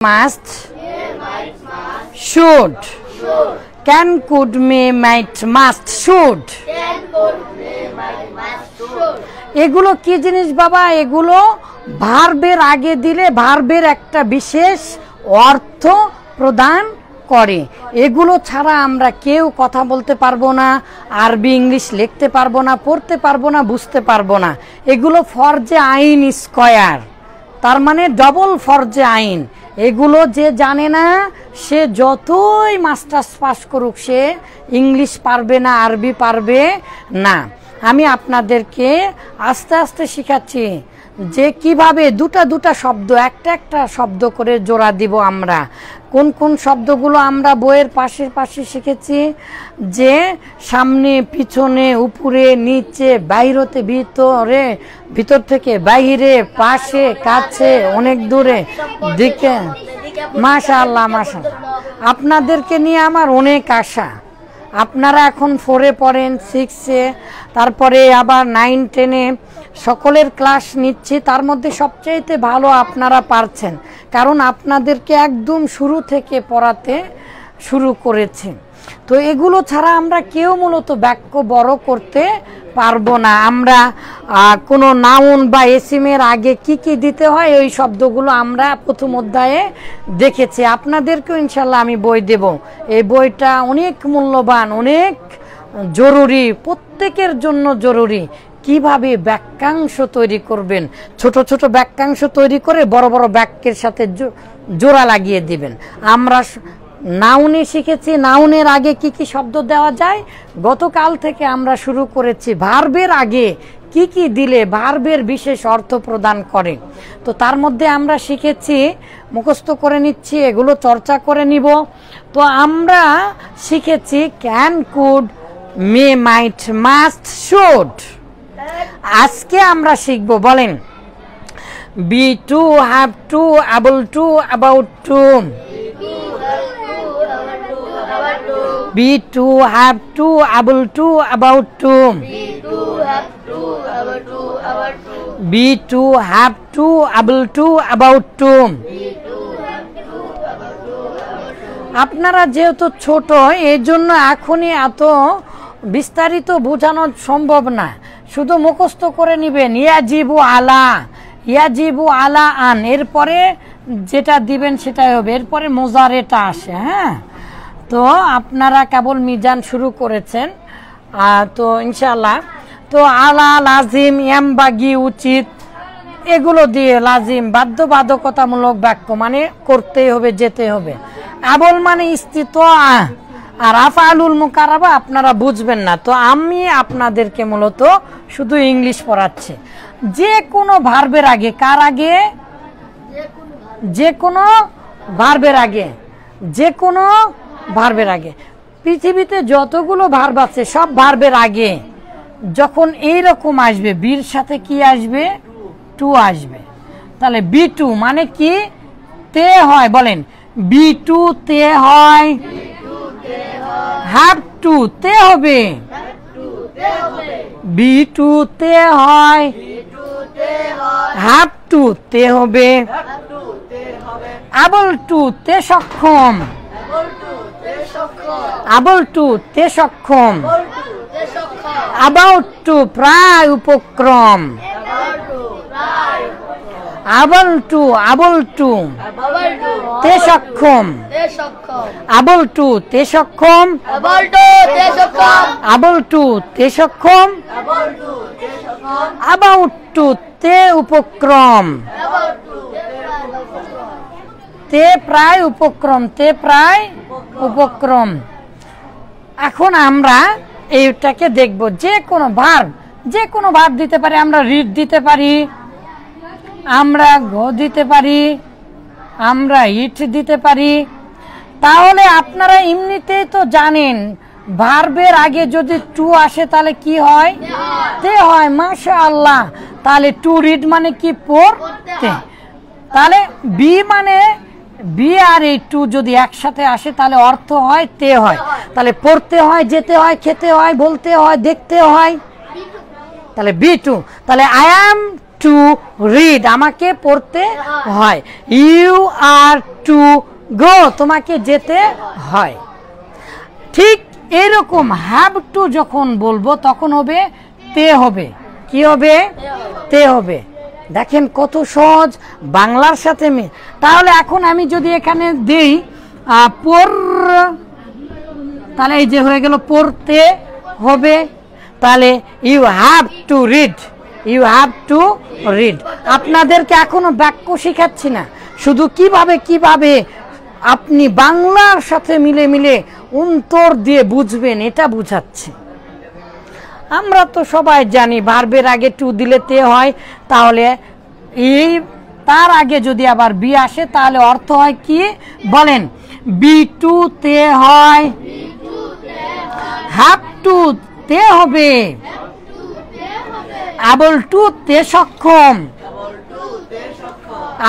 Must, should, can, could, may, might, must, should. এগুলো কি জিনিস বাবা? এগুলো ভার্বের আগে দিলে ভার্বের একটা বিশেষ অর্থ প্রদান করে। এগুলো ছাড়া আমরা কেউ কথা বলতে পারবো না, আরবি ইংলিশ লিখতে পারবো না, পড়তে পারবো না, বুঝতে পারবো না। এগুলো ফরজে আইন স্কয়ার, তার মানে ডবল ফরজে আইন। এগুলো যে জানে না সে যতই মাস্টার্স পাস করুক সে ইংলিশ পারবে না, আরবি পারবে না। আমি আপনাদেরকে আস্তে আস্তে শেখাচ্ছি যে কিভাবে দুটা দুটা শব্দ একটা একটা শব্দ করে জোড়া দিব। আমরা কোন কোন শব্দগুলো আমরা বইয়ের পাশে পাশে শিখেছি, যে সামনে, পিছনে, উপরে, নিচে, বাইরেতে, ভিতরে, ভিতর থেকে বাইরে, পাশে, কাছে, অনেক দূরে, দিকে। মাশাআল্লাহ মাশাআল্লাহ, আপনাদেরকে নিয়ে আমার অনেক আশা। আপনারা এখন 4-এ পড়েন, 6-এ, তারপরে আবার 9-10-এ সকলের ক্লাস নিচ্ছি। তার মধ্যে সবচাইতে ভালো আপনারা পারছেন, কারণ আপনাদেরকে একদম শুরু থেকে পড়াতে শুরু করেছি। তো এগুলো ছাড়া আমরা কেউ মূলত বাক্য বড় করতে পারবো না। আমরা কোনো নাউন বা এসিমের আগে কি কি দিতে হয় ওই শব্দগুলো আমরা প্রথম অধ্যায়ে দেখেছি। আপনাদেরকেও ইনশাল্লাহ আমি বই দেব। এই বইটা অনেক মূল্যবান, অনেক জরুরি, প্রত্যেকের জন্য জরুরি। কিভাবে বাক্যাংশ তৈরি করবেন, ছোট ছোট বাক্যাংশ তৈরি করে বড় বড় বাক্যের সাথে জোড়া লাগিয়ে দিবেন। আমরা নাউনে শিখেছি নাউনের আগে কি কি শব্দ দেওয়া যায়। গতকাল থেকে আমরা শুরু করেছি ভার্বের আগে কি কি দিলে ভার্বের বিশেষ অর্থ প্রদান করে। তো তার মধ্যে আমরা শিখেছি, মুখস্থ করে নিচ্ছি, এগুলো চর্চা করে নিব। তো আমরা শিখেছি can, could, may, might, must, should. আজকে আমরা শিখব, বলেন, be to, have to, able to, about to. Be to, have to, able to, about to. Be to, have to, able to, about to. আপনারা যেহেতু ছোট এই জন্য এখনই এত বিস্তারিত বোঝানো সম্ভব না, শুধু মুখস্থ করে নিবেন। ইয়াজিবু আলা, ইয়াজিবু আলা আন, এরপরে যেটা দিবেন সেটাই হবে, এরপরে মোজারেটা আসে। হ্যাঁ, তো আপনারা কেবল মিজান শুরু করেছেন, তো ইনশাআল্লাহ। তো আলা, লাজিম, এমবাগি, উচিত, এগুলো দিয়ে লাজিম বাধ্যবাধকতামূলক বাক্য, মানে করতেই হবে, যেতে হবে। আবল মানে স্থিত, আর আফআলুল মুকাররাবা আপনারা বুঝবেন না, তো আমি আপনাদেরকে মূলত শুধু ইংলিশ পড়াচ্ছি। যে কোনো ভার্বের আগে, কার আগে? যে কোনো ভার্বের আগে, যে কোনো ভার্বের আগে। পৃথিবীতে যতগুলো ভার্ব আছে সব ভার্বের আগে যখন এইরকম আসবে, বির সাথে কি আসবে? টু আসবে। তাহলে বি টু মানে কি? তে হয়, বলেন, বি টু তে হয়, হ্যাভ টু তে হবে, বি টু তে হয়, হ্যাভ টু তে হবে, এবল টু তে সক্ষম, এবল টু তে সক্ষম, অ্যাবাউট টু প্রায় উপক্রম, আবল টু, আবল টু তে সক্ষম, আবল টু তে সক্ষম, আবল টু তে সক্ষম, অ্যাবাউট টু তে উপক্রম, তে প্রায় উপক্রম, তে প্রায় উপক্রম। এখন আমরা এইটাকে দেখব। যে কোনো ভার্ব, যে কোনো ভার্ব দিতে পারি। আমরা রিড দিতে পারি, আমরা গো দিতে পারি, আমরা ইট দিতে পারি। তাহলে আপনারা এমনিতেই তো জানেন ভার্বের আগে যদি টু আসে তাহলে কি হয়? তে হয়। মাশাআল্লাহ, তাহলে টু রিড মানে কি? পড়তে। তাহলে বি মানে বি আর এই টু যদি একসাথে আসে তাহলে অর্থ হয় তে হয়। তাহলে পড়তে হয়, যেতে হয়, খেতে হয়, বলতে হয়, দেখতে হয়। তাহলে বি টু। তাহলে আই অ্যাম টু রিড, আমাকে পড়তে হয়। ইউ আর টু গো, তোমাকে যেতে হয়। ঠিক এরকম হ্যাভ টু যখন বলবো তখন হবে তে হবে। কি হবে? তে হবে। দেখেন কত সহজ বাংলার সাথে তাহলে এখন আমি যদি এখানে দেই পড়, তাহলে এই যে হয়ে গেল পড়তে হবে। তাহলে you have to read, you have to read. আপনাদেরকে এখনো বাক্য শেখাচ্ছি না, শুধু কিভাবে আপনি বাংলার সাথে মিলে মিলে অন্তর দিয়ে বুঝবেন এটা বুঝাচ্ছি। আমরা তো সবাই জানি ভার্বের আগে টু দিলে তে হয়, তাহলে এই তার আগে যদি আবার বি আসে তাহলে অর্থ হয় কি বলেন? বি টু তে হয়, হ্যাভ টু তে হবে, এবল টু তে সক্ষম,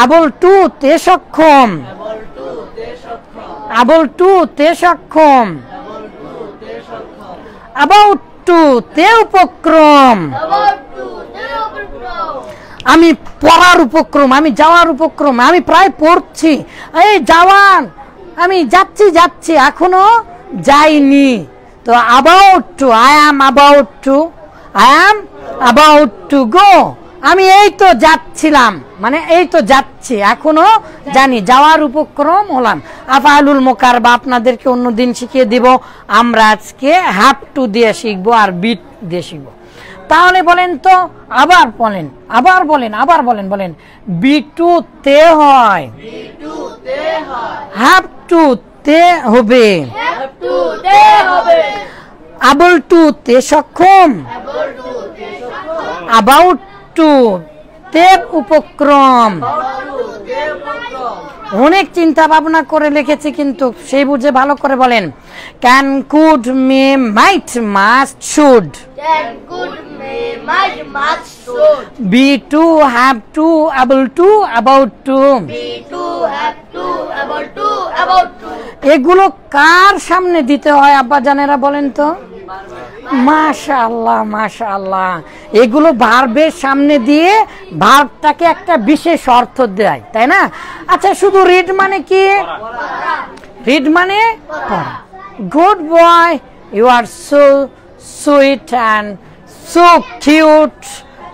এবল টু তে সক্ষম, এবল টু তে সক্ষম, অ্যাবাউট টু তে উপক্রম। আমি পড়ার উপক্রম, আমি যাওয়ার উপক্রম, আমি প্রায় পড়ছি, এই যাওয়ান, আমি যাচ্ছি এখনো যাইনি। তো about to, I am about to, I am about to go, আমি এই তো যাচ্ছিলাম, মানে এই তো যাচ্ছি এখনো জানি, যাওয়ার উপক্রম হলাম। আফআলুল মুকাররবা আপনাদেরকে অন্যদিন শিখিয়ে দিব, আমরা আজকে হ্যাভ টু দিয়ে শিখবো আর বি দিয়ে শিখবো। তাহলে বলেন তো, আবার বলেন বলেন বি টু তে হয়, হ্যাভ টু তে হবে, এবল টু তে সক্ষম, অ্যাবাউট টু তে উপক্রম। অনেক চিন্তা ভাবনা করে লিখেছি কিন্তু সেই বুঝে ভালো করে বলেন। Can, could, may, might, must, should. Be to, have to, able to, about to. এগুলো কার সামনে দিতে হয় আব্বা জানেরা বলেন তো? মাশাআল্লাহ মাশাআল্লাহ, এগুলো ভার্বের সামনে দিয়ে ভার্বটাকে একটা বিশেষ অর্থ দেয়, তাই না? আচ্ছা, শুধু রিড মানে কি? রিড মানে পড়া। Good boy, you are so sweet and so cute,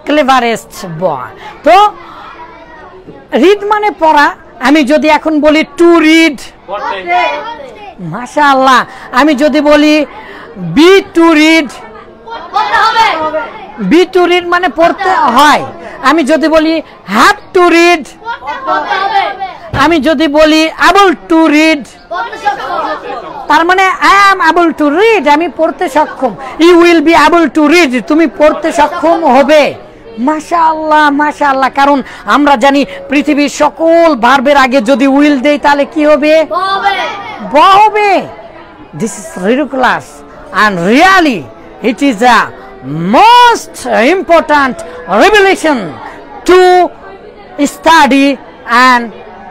cleverest boy. তো রিড মানে পড়া। আমি যদি এখন বলি টু রিড, মাশাআল্লাহ, আমি যদি বলি be to read, be to read মানে পড়তে হয়। আমি যদি বলি হ্যাভ টু রিড, আমি যদি বলি এবল টু রিড, তার মানে I am able to read, আমি পড়তে সক্ষম। You will be able to read, তুমি পড়তে সক্ষম হবে। মাশাআল্লাহ মাশাআল্লাহ, কারণ আমরা জানি পৃথিবীর সকল ভার্বের আগে যদি উইল দেই তাহলে কি হবে? ব হবে। This is ridiculous and really it is a most important revelation to study and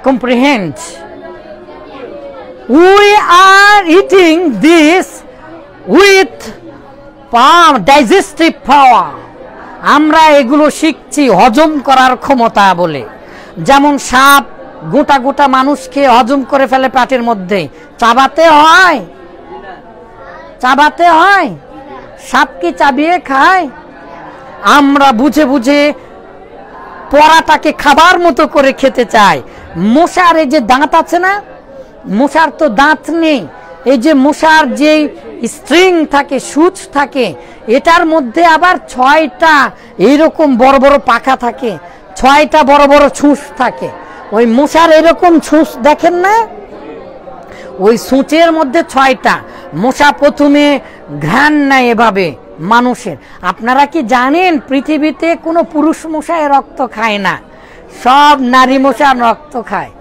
comprehend. We are eating this with digestive power. আমরা এগুলো শিখছি হজম করার ক্ষমতা বলে। যেমন সাপ গোটা গোটা মানুষকে হজম করে ফেলে পেটের মধ্যে, চাবাতে হয়? চাবাতে হয়? সাপ কি চাবিয়ে খায়? আমরা বুঝে বুঝে পড়াটাকে খাবার মতো করে খেতে চাই। মশার এই যে দাঁত আছে না, মশার তো দাঁত নেই, এই যে মশার যে স্ট্রিং থাকে, সূচ থাকে, এটার মধ্যে আবার 6টা এইরকম বড় বড় পাখা থাকে, 6টা বড় বড় ছুঁচ থাকে। ওই মশার এরকম ছুঁচ দেখেন না, ওই সূচের মধ্যে 6টা। মশা প্রথমে ঘ্রাণ নেয় এভাবে মানুষের। আপনারা কি জানেন পৃথিবীতে কোনো পুরুষ মশায় রক্ত খায় না, সব নারী মশা রক্ত খায়।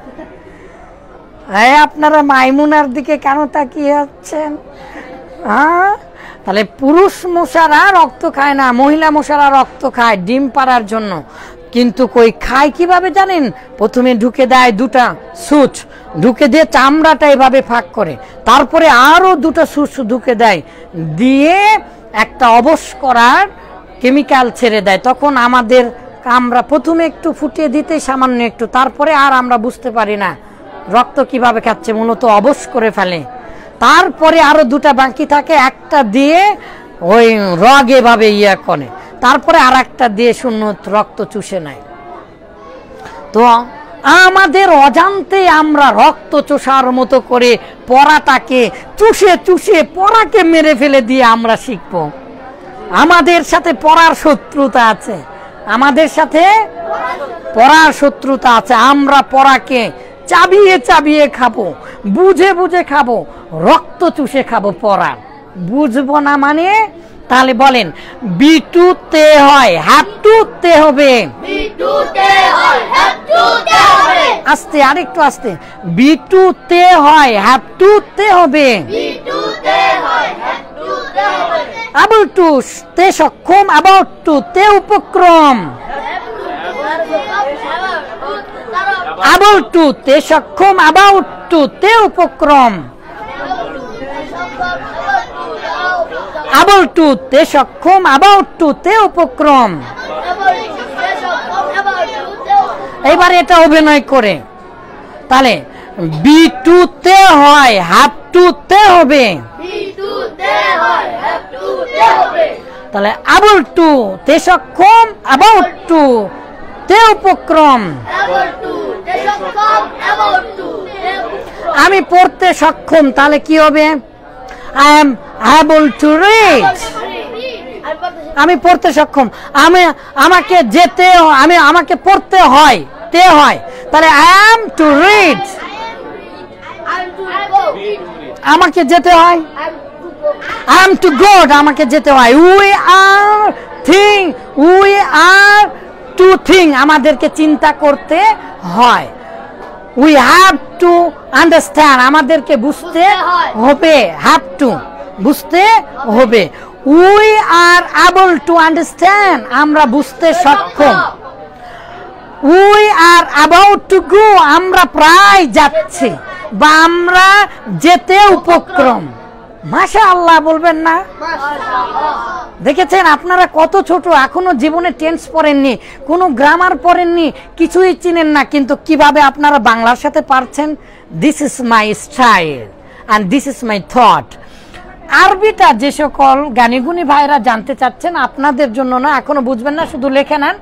আপনারা মাইমুনার দিকে কেন তাকিয়ে আছেন? হ্যাঁ, তাহলে পুরুষ মশারা রক্ত খায় না, মহিলা মশারা রক্ত খায় ডিম পাড়ার জন্য। কিন্তু কই খায় কিভাবে জানেন? প্রথমে ঢুকে দেয় 2টা সূচ, ঢুকে দিয়ে চামড়াটা এভাবে ফাঁক করে, তারপরে আরো 2টা সূচ ঢুকে দেয়, দিয়ে একটা অবশ করার কেমিক্যাল ছেড়ে দেয়। তখন আমাদের আমরা প্রথমে একটু ফুটিয়ে দিতে সামান্য একটু, তারপরে আর আমরা বুঝতে পারি না রক্ত কিভাবে খাচ্ছে, মূলত অবশ করে ফেলে। তারপরে আরো দুটা বাকি থাকে, একটা দিয়ে ওই রগ এভাবে ইয়া করে, তারপরে আর একটা দিয়ে শূন্য রক্ত চুষে নেয়। তো আমাদের অজান্তে আমরা রক্ত চোষার মতো করে পড়াটাকে চুষে চুষে পড়াকে মেরে ফেলে দিয়ে আমরা শিখব। আমাদের সাথে পড়ার শত্রুতা আছে, আমাদের সাথে পড়ার শত্রুতা আছে। আমরা পড়াকে চাবিয়ে চাবিয়ে খাবো, বুঝে বুঝে খাবো, রক্ত চুষে খাবো পড়া। বুঝবো না মানে? তাহলে বলেন B2 তে হয়, হ্যাভ টু তে হবে। আস্তে, আরেকটু আস্তে। B2 তে হয়, হ্যাভ টু তে হবে। Able to তে সক্ষম, about to তে উপক্রম। Able to তে সক্ষম, about to তে উপক্রম। Able to তে সক্ষম, about to তে উপক্রম। এবার এটা অভিনয় করে, তাহলে B2 তে হয়, হ্যাভ টু তে হবে। তাহলে able to তে সক্ষম, about to তে উপক্রম। আমি পড়তে সক্ষম, তাহলে কি হবে? I am able to read। আমি পড়তে সক্ষম, আমাকে যেতে, আমাকে পড়তে হয়, তে হয়, তাহলে I am to read। আমাকে যেতে হয়, I am to go, আমাকে যেতে হয়। We are to think, আমাদেরকে চিন্তা করতে হয়। We have to understand, আমাদেরকে বুঝতে হবে, have to বুঝতে হবে। We are able to understand, আমরা বুঝতে সক্ষম। We are about to go, আমরা প্রায় যাচ্ছি বা আমরা যেতে উপক্রম। মাশাআল্লাহ বলবেন না? দেখেছেন আপনারা কত ছোট, এখনো জীবনে টেন্স পড়েননি, কোনো গ্রামার পড়েননি, কিছুই চিনেন না, কিন্তু কিভাবে আপনারা বাংলার সাথে পারছেন। This is my style and this is my thought. আরবিটা যে সকল জ্ঞানীগুণী ভাইরা জানতে চাচ্ছেন, আপনাদের জন্য না, এখনো বুঝবেন না, শুধু লিখে নেন।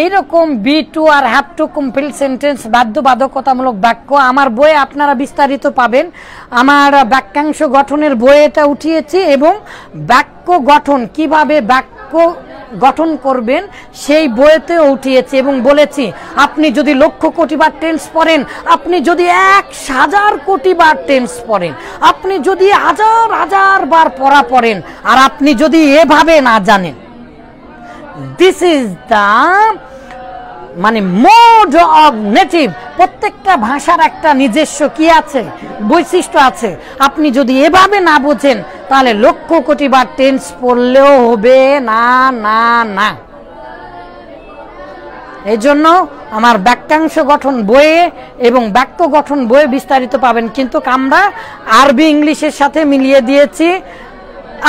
এইরকম B2 আর হ্যাভ টু কমপ্লিট সেন্টেন্স, বাধ্যবাধকতামূলক বাক্য আমার বইয়ে আপনারা বিস্তারিত পাবেন। আমার বাক্যাংশ গঠনের বই এটা উঠিয়েছি, এবং বাক্য গঠন কিভাবে বাক্য গঠন করবেন সেই বইতে উঠিয়েছি, এবং বলেছি আপনি যদি লক্ষ কোটি বার টেন্স পড়েন, আপনি যদি 1000 কোটি বার টেন্স পড়েন, আপনি যদি হাজার হাজার বার পড়া পড়েন, আর আপনি যদি এভাবে না জানেন, দিস ইজ দ্য মানে মোড অফ নেটিভ। প্রত্যেকটা ভাষার একটা নিজস্ব কি আছে, বৈশিষ্ট্য আছে। আপনি যদি এভাবে না বোঝেন, তাহলে লক্ষ কোটি বার টেন্স পড়লেও হবে না, না, না। এই জন্য আমার বাক্যাংশ গঠন বইয়ে এবং বাক্য গঠন বইয়ে বিস্তারিত পাবেন, কিন্তু আমরা আরবি ইংলিশের সাথে মিলিয়ে দিয়েছি।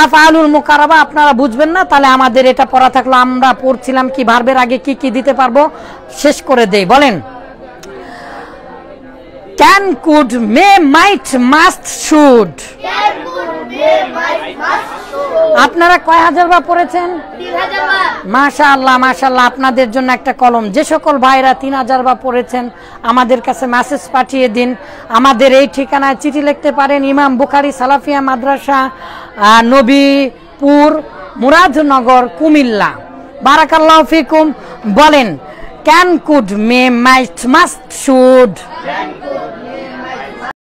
আফআলুল মুকাররাবা আপনারা বুঝবেন না, তাহলে আমাদের এটা পড়া থাকলো। আমরা পড়ছিলাম কি ভার্বের আগে কি কি দিতে পারবো, শেষ করে দেই। বলেন can, could, may, might, must, should. আপনারা কয় হাজার বার পড়েছেন? মাশাআল্লাহ, মাশাআল্লাহ। আপনাদের জন্য একটা কলম। যে সকল ভাইরা 3000 বার পড়েছেন, আমাদের কাছে মেসেজ পাঠিয়ে দিন। আমাদের এই ঠিকানায় চিঠি লিখতে পারেন। ইমাম বুখারী সালাফিয়া মাদ্রাসা, নবীপুর, মুরাদনগর, কুমিল্লা। বারাকাল্লাহু ফিকুম। বলেন can, could, may, might, must, should.